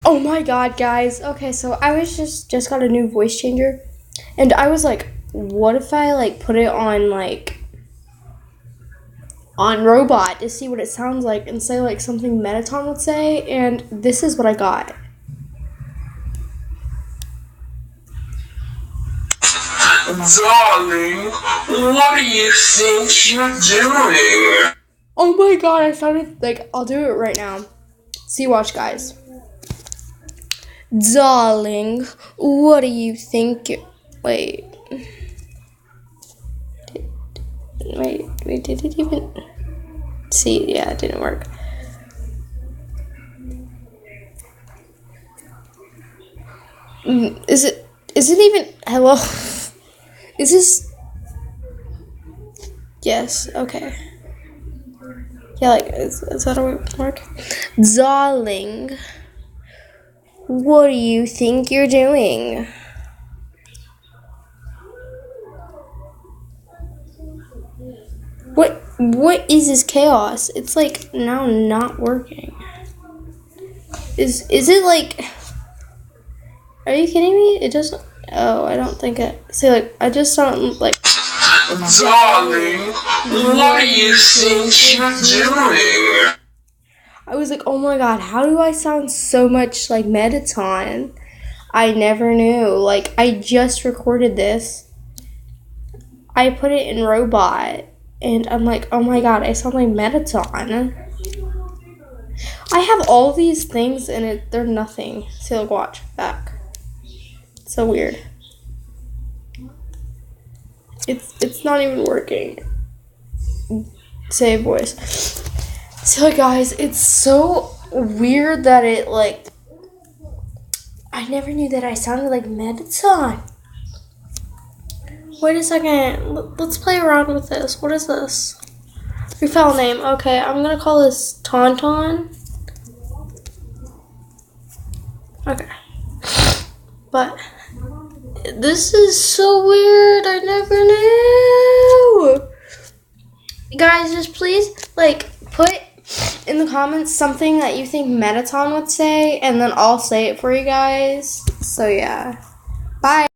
Oh my god, guys. Okay, so I was just got a new voice changer, and I was like, what if I like put it on on robot to see what it sounds like and say like something Mettaton would say, and this is what I got. Darling, what do you think you're doing? Oh my god, I sounded like, I'll do it right now. See, watch, guys. Darling, what do you think you... Wait, did it even... See, yeah, it didn't work. Is it even... Hello? Is this... Yes, okay. Yeah, like, is that how it work? Darling, what do you think you're doing? What is this chaos? It's like now not working. Is it like... Are you kidding me? It doesn't... Oh, I don't think it... See, like, I just sound like... Darling, what do you think you're doing? I was like, oh my god, how do I sound so much like Mettaton? I never knew. Like, I just recorded this. I put it in robot, and I'm like, oh my god, I sound like Mettaton. I have all these things, and they're nothing. See, like, watch, back. It's so weird. It's not even working. Save voice. So guys, it's so weird that it like... I never knew that I sounded like Mettaton. Wait a second. Let's play around with this. What is this? Refile name. Okay, I'm gonna call this Tauntaun. Okay. But this is so weird. I never knew. Guys, just please like put in the comments something that you think Mettaton would say, and then I'll say it for you guys. So yeah. Bye.